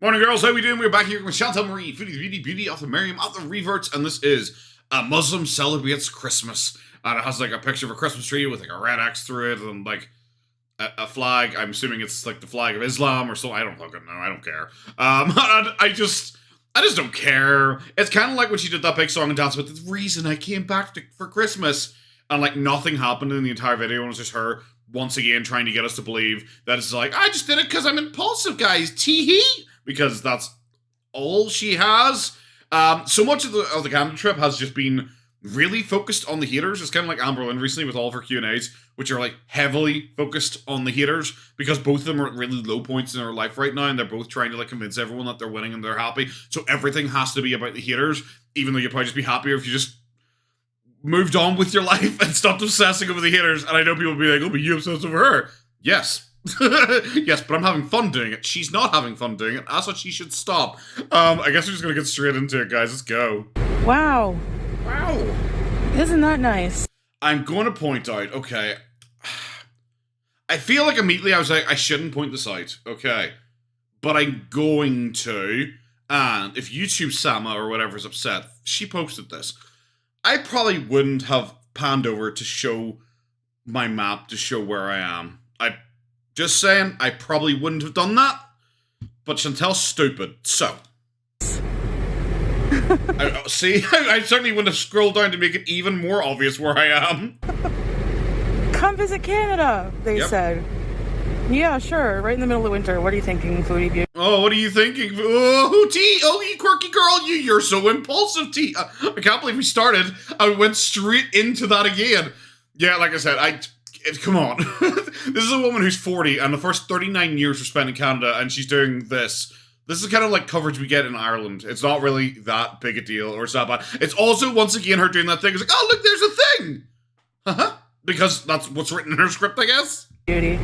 Morning, girls. How we doing? We're back here with Chantal Marie, Foodie Beauty of the Miriam of the Reverts, and this is a Muslim celebrates Christmas, and it has like a picture of a Christmas tree with like a red X through it and like a flag. I'm assuming it's like the flag of Islam or something. I don't fucking know. I don't care. And I just don't care. It's kind of like when she did that big song and dance with the reason I came back for Christmas, and like nothing happened in the entire video, and it was just her once again trying to get us to believe that it's like, I just did it because I'm impulsive, guys. Tee-hee. Because that's all she has. So much of the Canada trip has just been really focused on the haters. It's kind of like Amber Lynn recently with all of her Q&As, which are like heavily focused on the haters, because both of them are at really low points in their life right now, and they're both trying to like convince everyone that they're winning and they're happy. So everything has to be about the haters, even though you'd probably just be happier if you just moved on with your life and stopped obsessing over the haters. And I know people will be like, oh, but you obsess over her. Yes. Yes, but I'm having fun doing it. She's not having fun doing it. That's what she should stop. I guess we're just gonna get straight into it, guys. Let's go. Wow. Wow. Isn't that nice? I'm going to point out, okay. I feel like immediately I was like, I shouldn't point this out, okay. But I'm going to. And if YouTube Sama or whatever is upset, she posted this. I probably wouldn't have panned over to show my map to show where I am. Just saying, I probably wouldn't have done that, but Chantel's stupid, so. I certainly wouldn't have scrolled down to make it even more obvious where I am. Come visit Canada, they said. Yeah, sure, right in the middle of winter. What are you thinking, Foodie Beauty? Oh, what are you thinking? Oh, T! Oh, you quirky girl, you're so impulsive, T! I can't believe we started. I went straight into that again. Yeah, like I said, come on. This is a woman who's 40, and the first 39 years were spent in Canada, and she's doing this. This is kind of like coverage we get in Ireland. It's not really that big a deal, or it's that bad. It's also, once again, her doing that thing. It's like, oh, look, there's a thing! Uh-huh. Because that's what's written in her script, I guess. Beauty.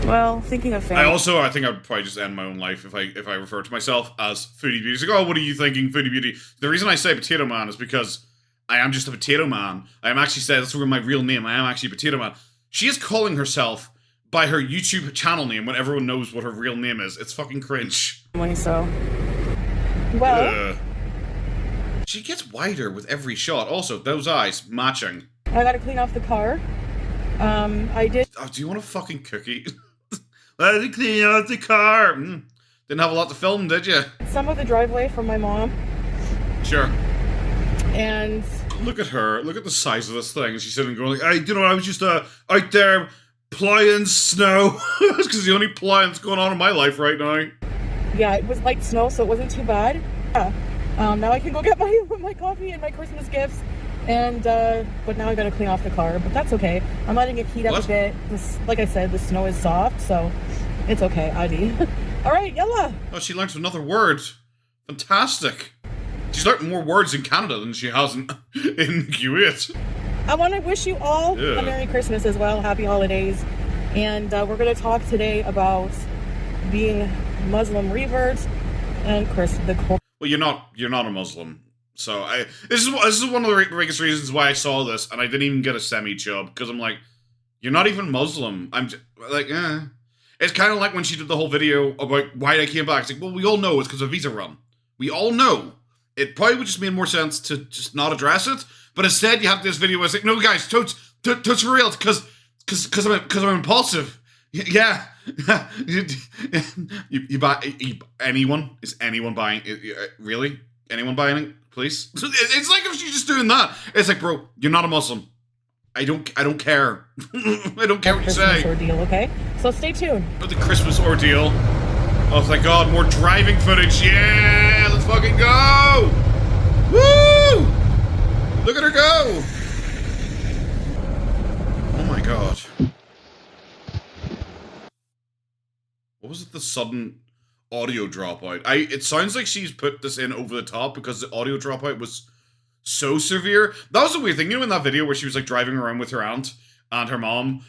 Well, thinking of family. I think I'd probably just end my own life if I refer to myself as Foodie Beauty. It's like, oh, what are you thinking, Foodie Beauty? The reason I say Potato Man is because I am just a Potato Man. I am actually saying, that's my real name. I am actually Potato Man. She is calling herself by her YouTube channel name when everyone knows what her real name is. It's fucking cringe. So. Well. She gets wider with every shot. Also, those eyes matching. I gotta clean off the car. I did. Oh, do you want a fucking cookie? Let me clean out the car. Didn't have a lot to film, did you? Some of the driveway from my mom. Sure. And look at her. Look at the size of this thing. She's sitting going like, I was just out there plowing snow. Because the only plowing that's going on in my life right now. Yeah, it was light snow, so it wasn't too bad. Yeah. Now I can go get my coffee and my Christmas gifts. And, but now I gotta clean off the car. But that's okay. I'm letting it heat up a bit. Like I said, the snow is soft, so it's okay. Adi. Alright, yalla. Oh, she learned another word. Fantastic. She's learned more words in Canada than she has in Kuwait. I want to wish you all a Merry Christmas as well. Happy holidays. And we're going to talk today about being Muslim reverts and Well, you're not a Muslim. So this is one of the biggest reasons why I saw this, and I didn't even get a semi-chub, because I'm like, you're not even Muslim. I'm just, like, It's kind of like when she did the whole video about why I came back. It's like, well, we all know it's because of visa run. We all know. It probably would just make more sense to just not address it, but instead you have this video where it's like, no, guys, totes for real, because I'm impulsive. Yeah. you buy anyone? Is anyone buying? Really? Anyone buying it? Please. It's like if she's just doing that. It's like, bro, you're not a Muslim. I don't care. I don't care what you say. Christmas ordeal, okay? So stay tuned. For the Christmas ordeal. Oh, thank God, more driving footage. Yeah, let's fucking go. Woo! Look at her go. Oh my God. What was it? The sudden audio dropout. It sounds like she's put this in over the top because the audio dropout was so severe. That was a weird thing. You know, in that video where she was like driving around with her aunt and her mom,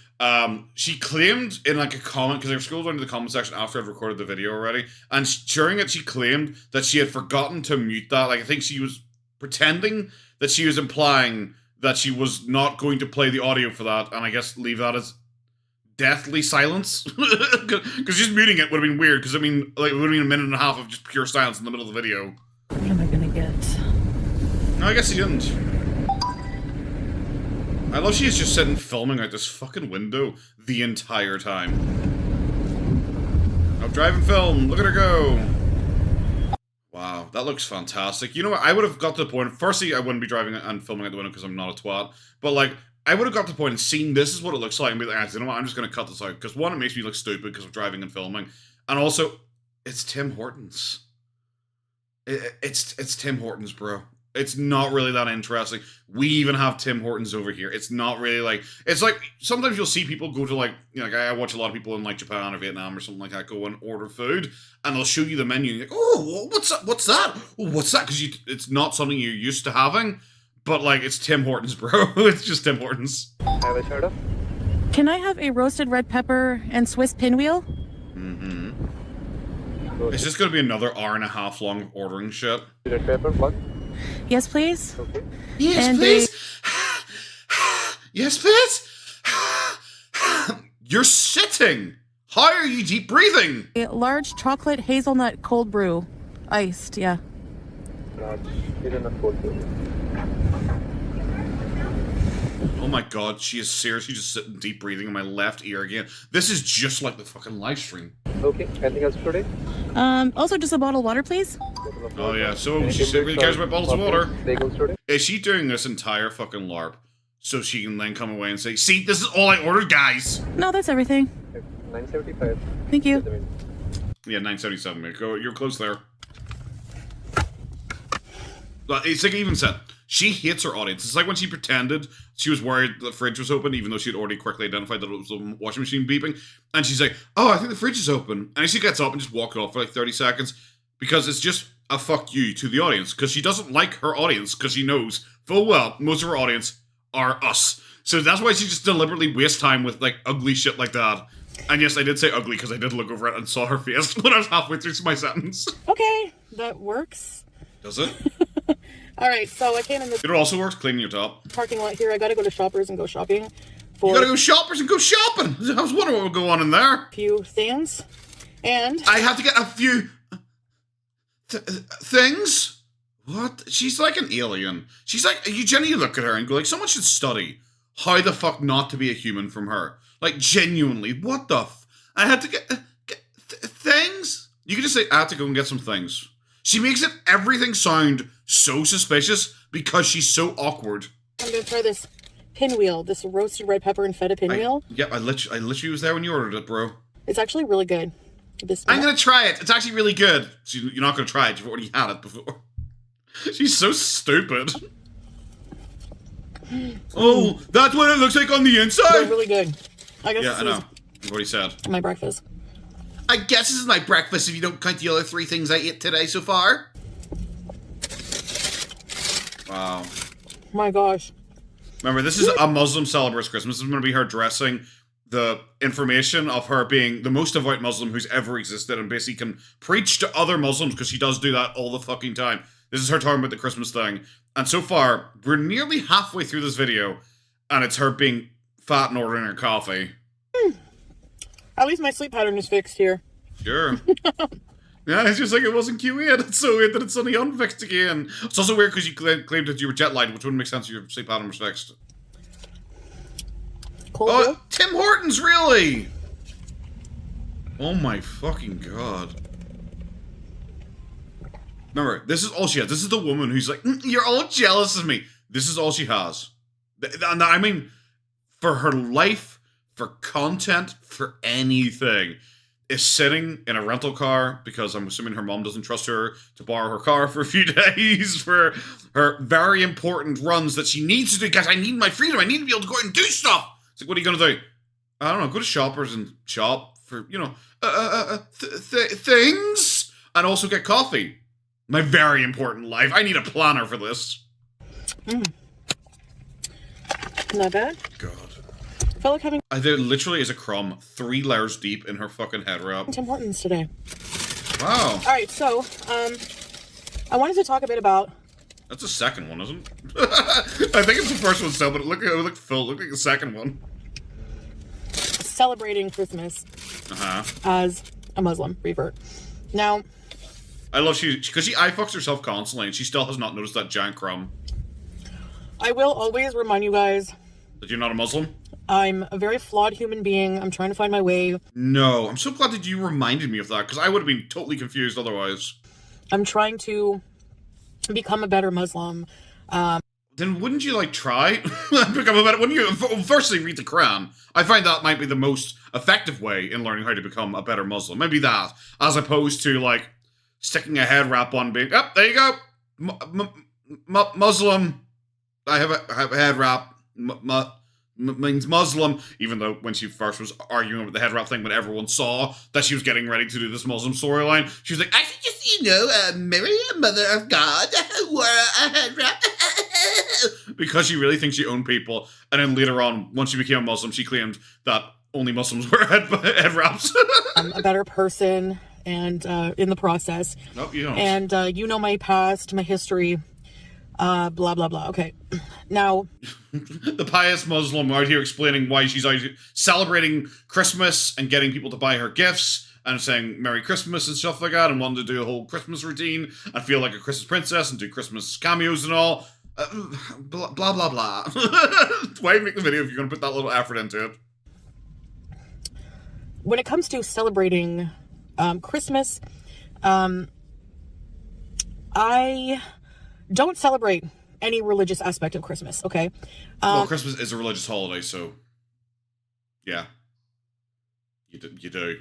she claimed in like a comment, because I scrolled down to the comment section after I'd recorded the video already, and during it she claimed that she had forgotten to mute that. Like, I think she was pretending that she was implying that she was not going to play the audio for that, and I guess leave that as deathly silence. Because just muting it would have been weird, because I mean, like, it would have been a minute and a half of just pure silence in the middle of the video. What am I gonna get? No, I guess he didn't. I love she's just sitting filming out this fucking window the entire time. Now drive and film, look at her go! Wow, that looks fantastic. You know what, I would have got to the point, firstly, I wouldn't be driving and filming out the window because I'm not a twat, but like, I would have got to the point and seen this is what it looks like and be like, you know what, I'm just going to cut this out. Because one, it makes me look stupid because of driving and filming. And also, it's Tim Hortons. It's Tim Hortons, bro. It's not really that interesting. We even have Tim Hortons over here. It's not really like... It's like, sometimes you'll see people go to like... You know, like I watch a lot of people in like Japan or Vietnam or something like that go and order food. And they'll show you the menu and you're like, oh, what's that? What's that? Oh, what's that? Because it's not something you're used to having. But, like, it's Tim Hortons, bro. It's just Tim Hortons. Have a soda? Can I have a roasted red pepper and Swiss pinwheel? Mm-hmm. Is this going to be another hour-and-a-half long ordering shit? Red pepper, one? Yes, please. Okay. Yes, And please. Yes, please. You're sitting. How are you deep breathing? A large chocolate hazelnut cold brew. Iced, yeah. Hazelnut cold brew. Oh my god, she is seriously just sitting deep breathing in my left ear again. This is just like the fucking live stream. Okay, anything else today? Also just a bottle of water, please. Oh yeah, so she really cares about bottles of water. Bagels today? Is she doing this entire fucking LARP so she can then come away and say, see, this is all I ordered, guys? No, that's everything. $9.75. Thank you. Yeah, 977. You're close there. It's like I even said, she hates her audience. It's like when she pretended she was worried the fridge was open, even though she had already quickly identified that it was the washing machine beeping. And she's like, oh, I think the fridge is open. And she gets up and just walks off for like 30 seconds because it's just a fuck you to the audience. Because she doesn't like her audience because she knows full well most of her audience are us. So that's why she just deliberately wastes time with like ugly shit like that. And yes, I did say ugly because I did look over it and saw her face when I was halfway through my sentence. Okay, that works. Does it? All right, so I came in the It also works cleaning your top. parking lot here. I gotta go to Shoppers and go shopping You for gotta go shoppers and go shopping. I was wondering what would go on in there. a few things. And I have to get a few things. What? She's like an alien. She's like, you genuinely look at her and go like, someone should study how the fuck not to be a human from her. Like, genuinely, what the I had to get things? You can just say, I have to go and get some things. She makes it everything sound so suspicious because she's so awkward. I'm gonna try this pinwheel, this roasted red pepper and feta pinwheel. I literally was there when you ordered it, bro. It's actually really good. I'm gonna try it. It's actually really good. So you're not gonna try it. You've already had it before. She's so stupid. Oh, that's what it looks like on the inside? They're really good. I guess Yeah, I know. You've already said. my breakfast. I guess this is my breakfast if you don't count the other 3 things I ate today so far. Wow. My gosh. Remember, this is a Muslim celebrates Christmas. This is going to be her dressing the information of her being the most devout Muslim who's ever existed and basically can preach to other Muslims because she does do that all the fucking time. This is her talking about the Christmas thing. And so far, we're nearly halfway through this video and it's her being fat and ordering her coffee. At least my sleep pattern is fixed here. Sure. Yeah, it's just like it wasn't QA'd. It's so weird that it's suddenly unfixed again. It's also weird because you claimed that you were jet lagged, which wouldn't make sense if your sleep pattern was fixed. Cold Oh, brew? Tim Hortons, really? Oh my fucking god. Remember, this is all she has. This is the woman who's like, you're all jealous of me. This is all she has. And I mean, for her life, for content, for anything, is sitting in a rental car because I'm assuming her mom doesn't trust her to borrow her car for a few days for her very important runs that she needs to do because I need my freedom. I need to be able to go out and do stuff. It's like, what are you going to do? I don't know, go to Shoppers and shop for, you know, things and also get coffee. My very important life. I need a planner for this. Not bad. God. I felt like having There literally is a crumb 3 layers deep in her fucking head wrap. Tim Hortons today. Wow. All right, so I wanted to talk a bit about. That's the second one, isn't it? I think it's the first one still, but it looked full. It looked like the second one. celebrating Christmas as a Muslim revert. Now, I love because she eye fucks herself constantly, and she still has not noticed that giant crumb. I will always remind you guys that you're not a Muslim. I'm a very flawed human being. I'm trying to find my way. No, I'm so glad that you reminded me of that, because I would have been totally confused otherwise. I'm trying to become a better Muslim. Then wouldn't you, like, try? Become a better... Wouldn't you firstly read the Quran? I find that might be the most effective way in learning how to become a better Muslim. Maybe that, as opposed to, like, sticking a head wrap on being... Oh, there you go! Muslim. I have a head wrap. Means Muslim, even though when she first was arguing about the head wrap thing, when everyone saw that she was getting ready to do this Muslim storyline, she was like, I should just, marry a mother of God who wore a head wrap. Because she really thinks she owned people. And then later on, once she became a Muslim, she claimed that only Muslims wear head wraps. I'm a better person, and in the process. Nope, you don't. And you know my past, my history. Blah, blah, blah. Okay. Now... the pious Muslim out here explaining why she's out celebrating Christmas and getting people to buy her gifts and saying Merry Christmas and stuff like that, and wanting to do a whole Christmas routine and feel like a Christmas princess and do Christmas cameos and all. Blah, blah, blah, blah. Why make the video if you're going to put that little effort into it? When it comes to celebrating Christmas, I don't celebrate any religious aspect of Christmas, okay? Well, Christmas is a religious holiday, so... yeah. You do.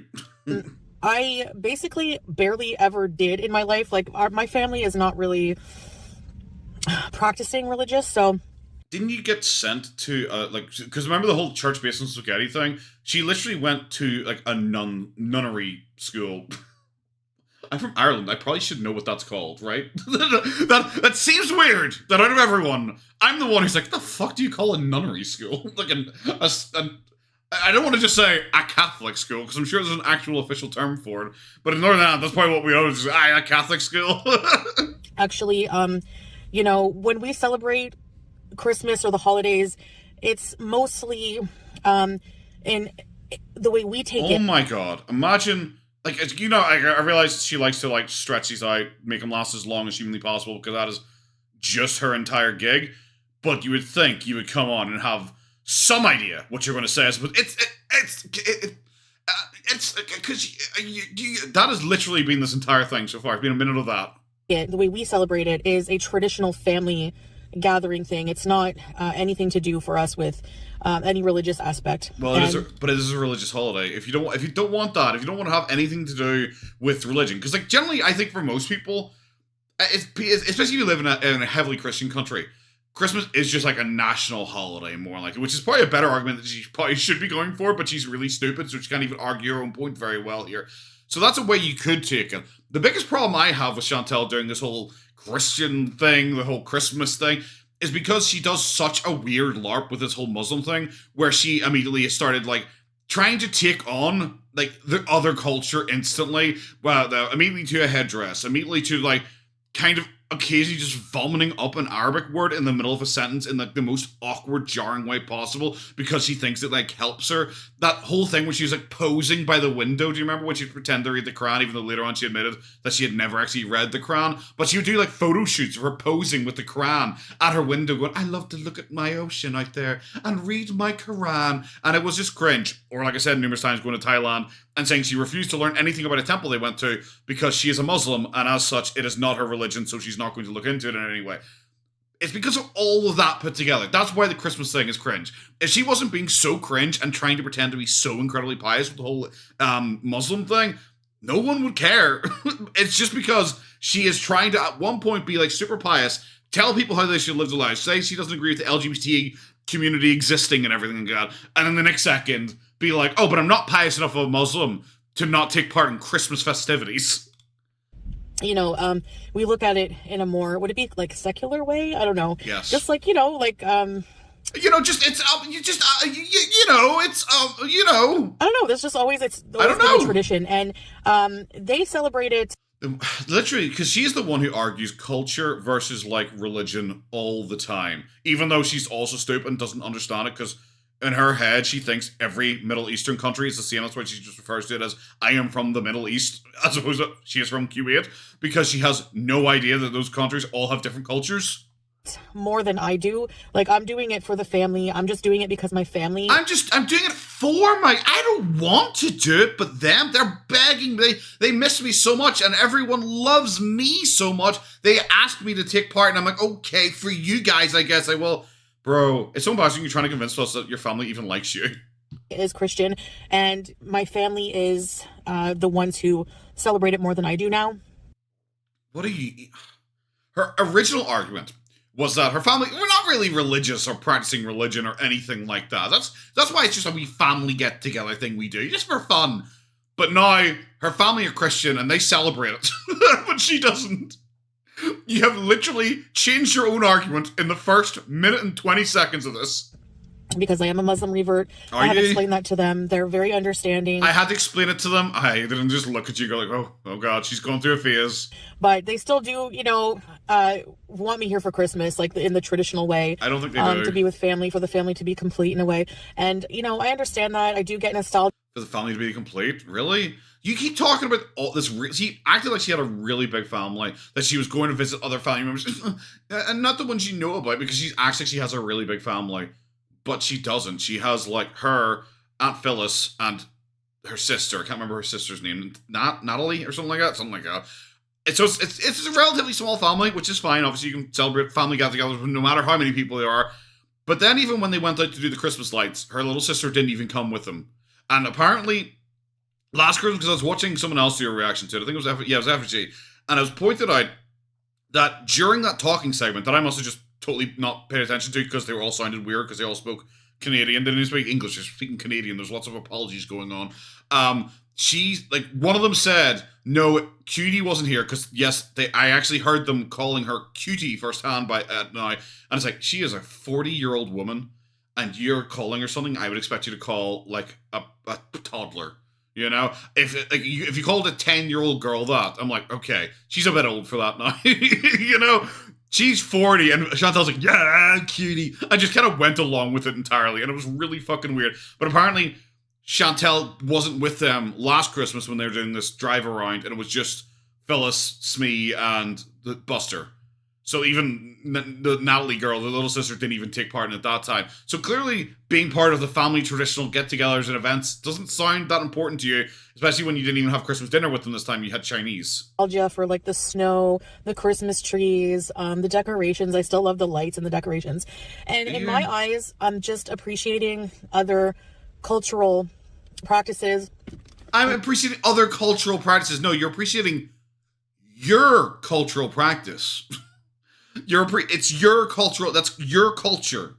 I basically barely ever did in my life. Like, my family is not really practicing religious, so... Didn't you get sent to, because remember the whole church based on spaghetti thing? She literally went to, like, a nunnery school. I'm from Ireland. I probably should know what that's called, right? that seems weird. That out of everyone, I'm the one who's like, what the fuck do you call a nunnery school? Like I don't want to just say a Catholic school, because I'm sure there's an actual official term for it. But in Northern Ireland, that's probably what we always say, a Catholic school. Actually, when we celebrate Christmas or the holidays, it's mostly in the way we take it. Oh my god. Imagine... like, I realize she likes to, like, stretch these out, make them last as long as humanly possible, because that is just her entire gig. But you would think you would come on and have some idea what you're going to say. But it's because that has literally been this entire thing so far. It's been a minute of that. The way we celebrate it is a traditional family gathering thing. It's not anything to do for us with any religious aspect. Well, it is a religious holiday. If you don't want that, if you don't want to have anything to do with religion, because like generally, I think for most people, especially if you live in a heavily Christian country, Christmas is just like a national holiday more like it, which is probably a better argument that she probably should be going for, but she's really stupid, so she can't even argue her own point very well here. So that's a way you could take it. The biggest problem I have with Chantel doing this whole Christian thing, the whole Christmas thing, is because she does such a weird LARP with this whole Muslim thing, where she immediately started, like, trying to take on, like, the other culture instantly, immediately to a headdress, immediately to, like, kind of occasionally just vomiting up an Arabic word in the middle of a sentence in, like, the most awkward, jarring way possible, because she thinks it, like, helps her. That whole thing where she was, like, posing by the window, do you remember when she'd pretend to read the Quran, even though later on she admitted that she had never actually read the Quran? But she would do, like, photo shoots of her posing with the Quran at her window going, I love to look at my ocean out there and read my Quran. And it was just cringe. Or, like I said numerous times, going to Thailand and saying she refused to learn anything about a temple they went to because she is a Muslim, and as such, it is not her religion, so she's not going to look into it in any way. It's because of all of that put together. That's why the Christmas thing is cringe. If she wasn't being so cringe and trying to pretend to be so incredibly pious with the whole Muslim thing, no one would care. It's just because she is trying to, at one point, be like super pious, tell people how they should live their lives, say she doesn't agree with the LGBT community existing and everything like that, and then the next second be like, oh, but I'm not pious enough of a Muslim to not take part in Christmas festivities. We look at it in a more, would it be like secular way? I don't know. Yes. Just like, it's, I don't know. There's just always, it's always been a tradition. And they celebrate it. Literally, because she's the one who argues culture versus, like, religion all the time. Even though she's also stupid and doesn't understand it, because in her head, she thinks every Middle Eastern country is the same. That's why she just refers to it as, I am from the Middle East, as opposed to she is from Kuwait, because she has no idea that those countries all have different cultures. More than I do. Like, I'm doing it for the family. I'm just doing it because my family... I'm doing it for I don't want to do it, but they're begging. They miss me so much, and everyone loves me so much. They asked me to take part, and I'm like, okay, for you guys, I guess I will. Bro, it's so embarrassing you're trying to convince us that your family even likes you. Is Christian, and my family is the ones who celebrate it more than I do now. What are you... Her original argument was that her family were not really religious or practicing religion or anything like that. That's why it's just a wee family get-together thing we do, just for fun. But now, her family are Christian and they celebrate it, but she doesn't. You have literally changed your own argument in the first minute and 20 seconds of this. Because I am a Muslim revert. I have explained that to them. They're very understanding. I had to explain it to them. I didn't just look at you and go like, oh God, she's going through a phase. But they still do, want me here for Christmas, like in the traditional way. I don't think they do. To be with family, for the family to be complete in a way. And, I understand that. I do get nostalgia. For the family to be complete? Really? You keep talking about all this. She acted like she had a really big family, that she was going to visit other family members. And not the ones you know about, because she acts like she has a really big family. But she doesn't. She has, like, her Aunt Phyllis and her sister. I can't remember her sister's name. Natalie or something like that? Something like that. It's a relatively small family, which is fine. Obviously, you can celebrate family get-togethers no matter how many people there are. But then even when they went out to do the Christmas lights, her little sister didn't even come with them. And apparently, last Christmas, because I was watching someone else do a reaction to it, I think it was FG, and it was pointed out that during that talking segment, that I must have just totally not paid attention to because they all sounded weird because they all spoke Canadian. They didn't speak English, they're speaking Canadian. There's lots of apologies going on. She's like, one of them said, no, Cutie wasn't here because yes, I actually heard them calling her Cutie firsthand now, and it's like, she is a 40-year-old woman, and you're calling her something I would expect you to call like a toddler. If you called a 10-year-old girl that, I'm like, okay, she's a bit old for that now. She's 40, and Chantal's like, yeah, Cutie. I just kind of went along with it entirely, and it was really fucking weird. But apparently, Chantal wasn't with them last Christmas when they were doing this drive around, and it was just Phyllis, Smee, and the Buster. So even the Natalie girl, the little sister, didn't even take part in it at that time. So clearly, being part of the family traditional get-togethers and events doesn't sound that important to you, especially when you didn't even have Christmas dinner with them this time. You had Chinese. For like the snow, the Christmas trees, the decorations. I still love the lights and the decorations. And in my eyes, I'm just appreciating other cultural practices. I'm appreciating other cultural practices. No, you're appreciating your cultural practice. It's your cultural, that's your culture.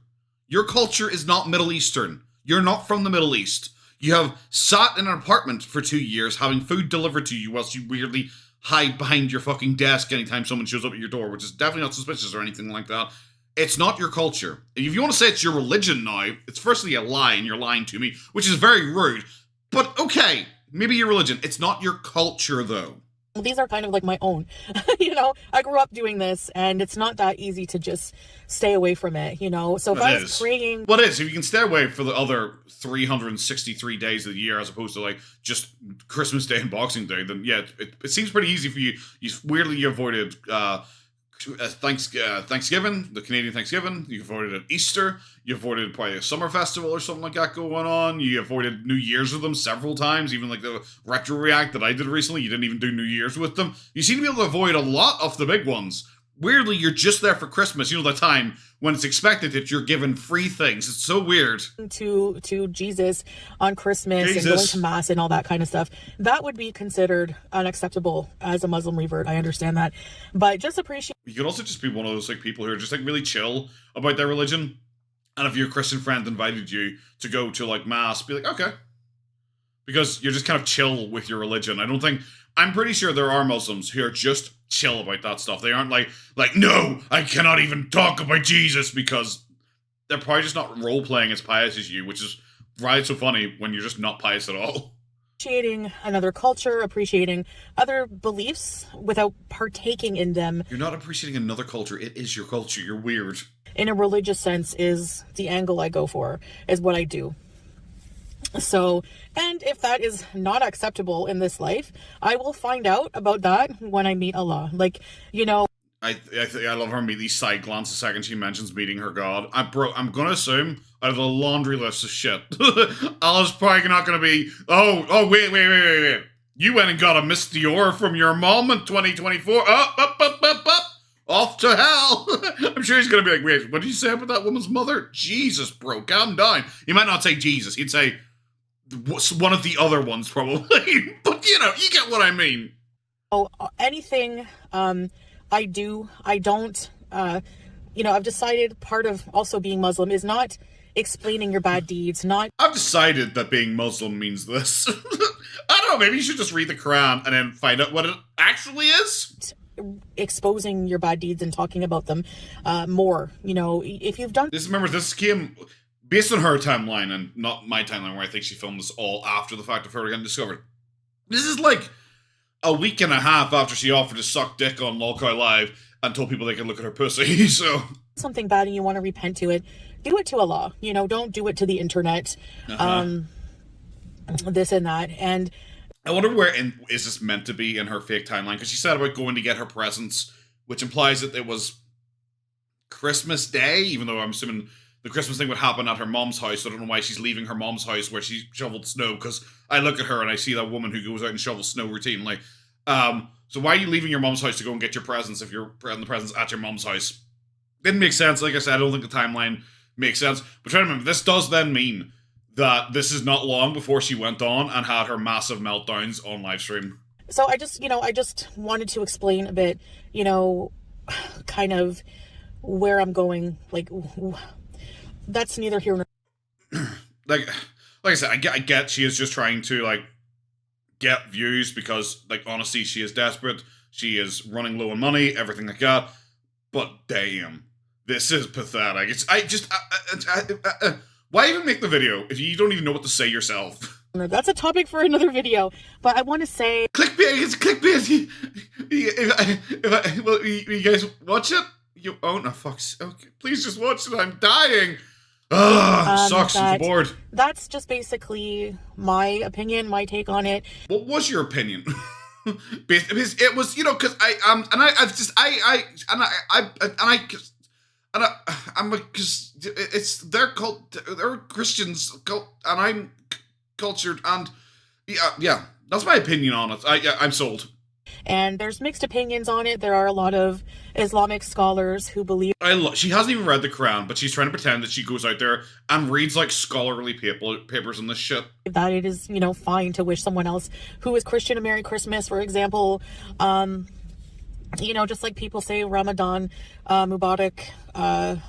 Your culture is not Middle Eastern. You're not from the Middle East. You have sat in an apartment for 2 years having food delivered to you whilst you weirdly hide behind your fucking desk anytime someone shows up at your door, which is definitely not suspicious or anything like that. It's not your culture. If you want to say it's your religion now, it's firstly a lie and you're lying to me, which is very rude. But okay, maybe your religion. It's not your culture though. These are kind of like my own, I grew up doing this and it's not that easy to just stay away from it, So if I was praying... Well, it is. If you can stay away for the other 363 days of the year as opposed to like just Christmas Day and Boxing Day, then yeah, it seems pretty easy for you. You avoided Thanksgiving, the Canadian Thanksgiving. You avoided Easter. You avoided probably a summer festival or something like that going on. You avoided New Year's with them several times. Even like the retro react that I did recently, you didn't even do New Year's with them. You seem to be able to avoid a lot of the big ones. Weirdly, you're just there for Christmas. The time when it's expected that you're given free things. It's so weird. To Jesus on Christmas and going to Mass and all that kind of stuff. That would be considered unacceptable as a Muslim revert. I understand that. But just appreciate... You could also just be one of those like people who are just like really chill about their religion. And if your Christian friend invited you to go to like Mass, be like, okay. Because you're just kind of chill with your religion. I'm pretty sure there are Muslims who are just chill about that stuff. They aren't like, no, I cannot even talk about Jesus, because they're probably just not role-playing as pious as you, which is why it's so funny when you're just not pious at all. appreciating another culture, appreciating other beliefs without partaking in them. You're not appreciating another culture. It is your culture. You're weird. In a religious sense is the angle I go for, is what I do. So, and if that is not acceptable in this life, I will find out about that when I meet Allah. Like, you know, I love her meet these side glance the second she mentions meeting her God. I'm gonna assume out of the laundry list of shit, Allah's probably not gonna be, wait. You went and got a Miss Dior from your mom in 2024. Up. Off to hell. I'm sure he's gonna be like, wait, what did you say about that woman's mother? Jesus, bro, calm down. He might not say Jesus. He'd say one of the other ones, probably. But, you know, you get what I mean. Oh, anything I don't, you know, I've decided part of also being Muslim is not explaining your bad deeds, not... I've decided that being Muslim means this. I don't know, maybe you should just read the Quran and then find out what it actually is. Exposing your bad deeds and talking about them more. You know, if you've done... Remember, this came based on her timeline and not my timeline, where I think she filmed this all after the fact of her getting discovered. This is like a week and a half after she offered to suck dick on Lolcow Live and told people they could look at her pussy, so... Something bad and you want to repent to it, do it to Allah. You know, don't do it to the internet. This and that. And I wonder where is this meant to be in her fake timeline? Because she said about going to get her presents, which implies that it was Christmas Day, even though I'm assuming the Christmas thing would happen at her mom's house. So I don't know why she's leaving her mom's house where she shoveled snow, because I look at her and I see that woman who goes out and shovels snow routinely. So why are you leaving your mom's house to go and get your presents if you're putting the presents at your mom's house? Didn't make sense. Like I said, I don't think the timeline makes sense. But try to remember, this does then mean that this is not long before she went on and had her massive meltdowns on live stream. So I just wanted to explain a bit, you know, kind of where I'm going. Like, that's neither here nor... like I said, I get she is just trying to, like, get views because, like, honestly, she is desperate. She is running low on money, everything like that. But damn, this is pathetic. Why even make the video if you don't even know what to say yourself? That's a topic for another video, but I want to say... Clickbait! It's clickbait! Will you guys watch it? You oh no, fuck's okay. Please just watch it. I'm dying. Sucks. I'm bored. That's just basically my opinion, my take on it. What was your opinion? It was, you know, because because it's their cult, they're Christians, and I'm cultured, and yeah, that's my opinion on it. I'm sold. And there's mixed opinions on it. There are a lot of Islamic scholars who believe... she hasn't even read the Quran, but she's trying to pretend that she goes out there and reads, like, scholarly papers on this shit. That it is, you know, fine to wish someone else who is Christian a Merry Christmas, for example. You know, just like people say Ramadan Mubarak,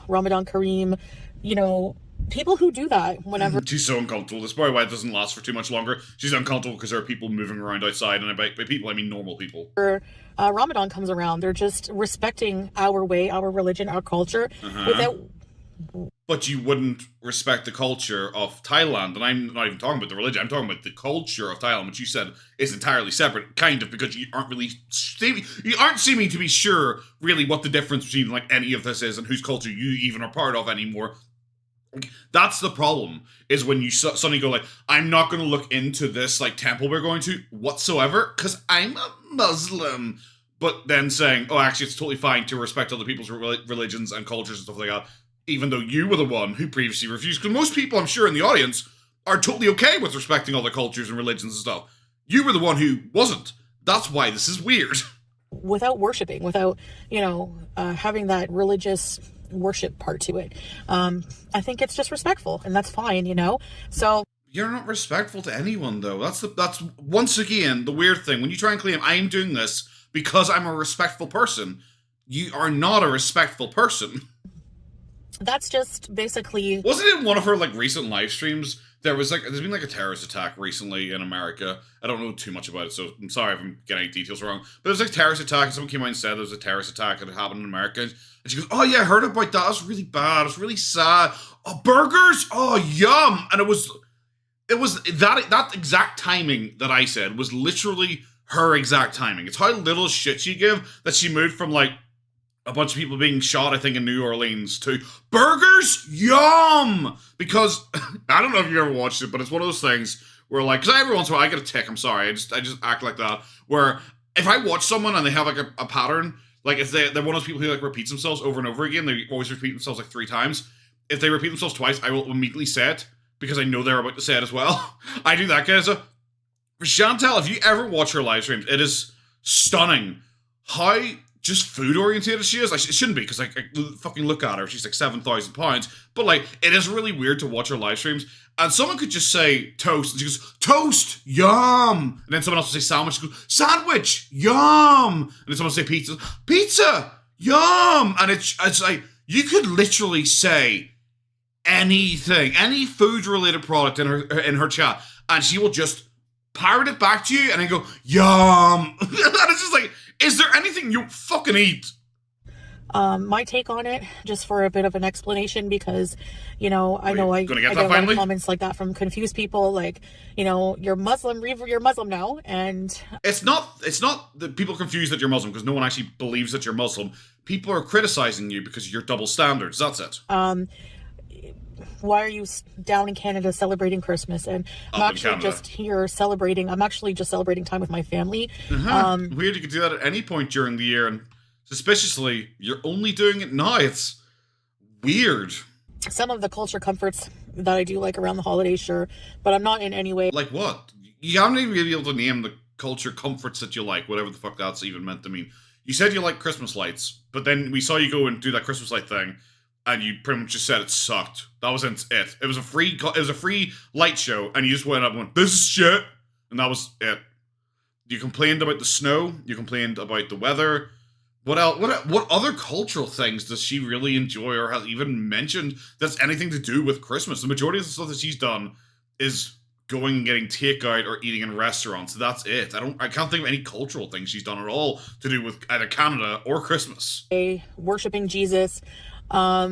Ramadan Kareem, you know... People who do that whenever... She's so uncomfortable. That's probably why it doesn't last for too much longer. She's uncomfortable because there are people moving around outside, and by people, I mean normal people. Ramadan comes around, they're just respecting our way, our religion, our culture, without... But you wouldn't respect the culture of Thailand, and I'm not even talking about the religion, I'm talking about the culture of Thailand, which you said is entirely separate, kind of, because you aren't seeming to be sure, really, what the difference between, like, any of this is, and whose culture you even are part of anymore. That's the problem, is when you suddenly go like, I'm not going to look into this, like, temple we're going to whatsoever, because I'm a Muslim. But then saying, oh, actually, it's totally fine to respect other people's religions and cultures and stuff like that, even though you were the one who previously refused. Because most people, I'm sure, in the audience are totally okay with respecting other cultures and religions and stuff. You were the one who wasn't. That's why this is weird. Without worshipping, without, you know, having that religious... worship part to it. I think it's just respectful, and that's fine, you know? So... You're not respectful to anyone, though. That's once again, the weird thing. When you try and claim, I'm doing this because I'm a respectful person, you are not a respectful person. That's just basically... Wasn't it in one of her, like, recent live streams? There's been, like, a terrorist attack recently in America. I don't know too much about it, so I'm sorry if I'm getting details wrong. But there was, like, a terrorist attack, and someone came out and said there was a terrorist attack that had happened in America. And she goes, oh, yeah, I heard about that. That was really bad. It was really sad. Oh, burgers? Oh, yum. And it was... It was that exact timing that I said was literally her exact timing. It's how little shit she give that she moved from like a bunch of people being shot, I think, in New Orleans to burgers, yum! Because I don't know if you ever watched it, but it's one of those things where like, because every once in a while I get a tick. I'm sorry, I just act like that. Where if I watch someone and they have like a pattern, like if they're one of those people who like repeats themselves over and over again, they always repeat themselves like 3 times. If they repeat themselves twice, I will immediately say it because I know they're about to say it as well. I do that, guys. So for Chantal, if you ever watch her live streams, it is stunning how just food orientated she is. Like, it shouldn't be because like, I fucking look at her, she's like 7,000 pounds. But like, it is really weird to watch her live streams. And someone could just say toast, and she goes, toast, yum. And then someone else will say sandwich, she goes, sandwich, yum. And then someone will say pizza, pizza, yum. And it's like, you could literally say anything, any food related product in her chat, and she will just parrot it back to you and then go, yum. And it's just like, is there anything you fucking eat? My take on it, just for a bit of an explanation, because, you know, I get a lot of comments like that from confused people, like, you know, you're Muslim now, and it's not that people are confused that you're Muslim, because no one actually believes that you're Muslim. People are criticizing you because you're double standards. That's it. Why are you down in Canada celebrating Christmas? And I'm actually just here celebrating. I'm actually just celebrating time with my family. Weird you could do that at any point during the year, and suspiciously, you're only doing it now. It's weird. Some of the culture comforts that I do like around the holidays, sure, but I'm not in any way. Like what? You haven't even been able to name the culture comforts that you like, whatever the fuck that's even meant to mean. You said you like Christmas lights, but then we saw you go and do that Christmas light thing, and you pretty much just said it sucked. That wasn't it. It was a free light show, and you just went up and went, this is shit, and that was it. You complained about the snow. You complained about the weather. What else? What other cultural things does she really enjoy or has even mentioned that's anything to do with Christmas? The majority of the stuff that she's done is going and getting takeout or eating in restaurants. That's it. I can't think of any cultural things she's done at all to do with either Canada or Christmas. Worshipping Jesus. Are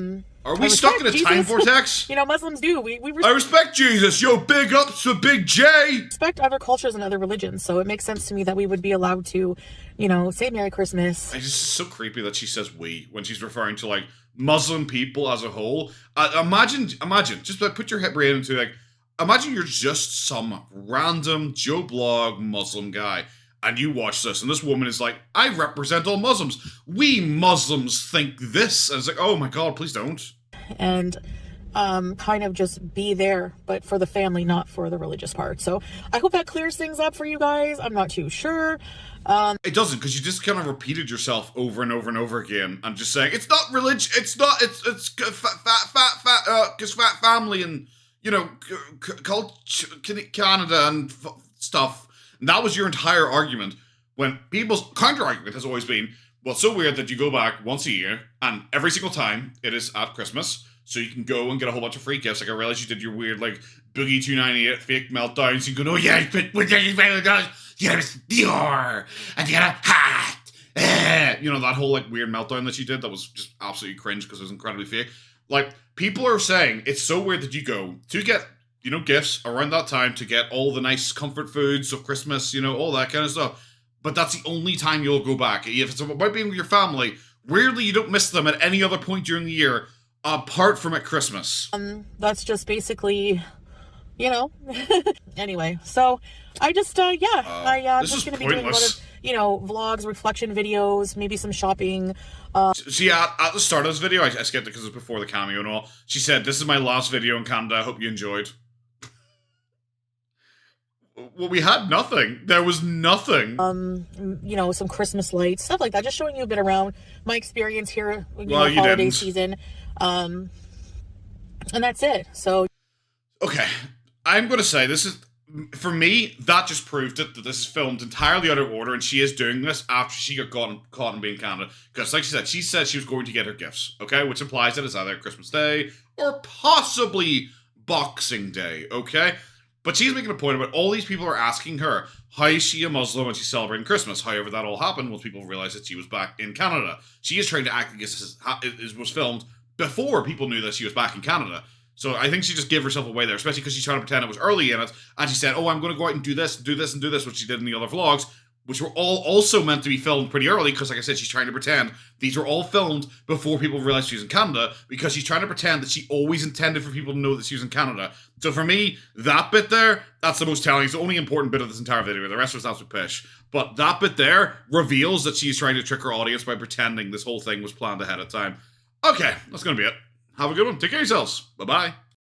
we stuck in a time vortex? You know, Muslims do. I respect Jesus. Yo, big ups to Big J. Respect other cultures and other religions, so it makes sense to me that we would be allowed to, you know, say Merry Christmas. It's just so creepy that she says we when she's referring to like Muslim people as a whole. Imagine, just put your brain into like, imagine you're just some random Joe Blog Muslim guy. And you watch this, and this woman is like, I represent all Muslims. We Muslims think this. And it's like, oh my God, please don't. And kind of just be there, but for the family, not for the religious part. So I hope that clears things up for you guys. I'm not too sure. It doesn't, because you just kind of repeated yourself over and over and over again, and just saying, it's not religion, it's fat family and, you know, Canada and stuff. And that was your entire argument, when people's counter-argument has always been, well, it's so weird that you go back once a year, and every single time it is at Christmas, so you can go and get a whole bunch of free gifts. Like, I realized you did your weird, like, Boogie 298 fake meltdowns. You go, oh yeah, but you got a Dior, and you got a hat. You know, that whole, like, weird meltdown that you did that was just absolutely cringe because it was incredibly fake. Like, people are saying it's so weird that you go to get, you know, gifts around that time to get all the nice comfort foods of Christmas, you know, all that kind of stuff. But that's the only time you'll go back. If it's about being with your family, weirdly, you don't miss them at any other point during the year, apart from at Christmas. That's just basically, you know. Anyway, so I just, I'm just going to be doing a lot of, you know, vlogs, reflection videos, maybe some shopping. See, at the start of this video, I skipped it because it was before the cameo and all. She said, this is my last video in Canada. I hope you enjoyed. Well, we had nothing. There was nothing. You know, some Christmas lights, stuff like that. Just showing you a bit around my experience here, holiday season. And that's it. So, okay, I'm going to say this is, for me, that just proved it, that this is filmed entirely out of order, and she is doing this after she got caught in being Canada. Because, like she said she was going to get her gifts, okay? Which implies that it's either Christmas Day or possibly Boxing Day, okay? But she's making a point about all these people are asking her, how is she a Muslim when she's celebrating Christmas? However, that all happened once people realized that she was back in Canada. She is trying to act like this was filmed before people knew that she was back in Canada. So I think she just gave herself away there, especially because she's trying to pretend it was early in it, and she said, "Oh, I'm going to go out and do this, do this, and do this," which she did in the other vlogs, which were all also meant to be filmed pretty early, because like I said, she's trying to pretend these were all filmed before people realized she was in Canada, because she's trying to pretend that she always intended for people to know that she was in Canada. So for me, that bit there, that's the most telling. It's the only important bit of this entire video. The rest was absolute pish. But that bit there reveals that she's trying to trick her audience by pretending this whole thing was planned ahead of time. Okay, that's going to be it. Have a good one. Take care of yourselves. Bye-bye.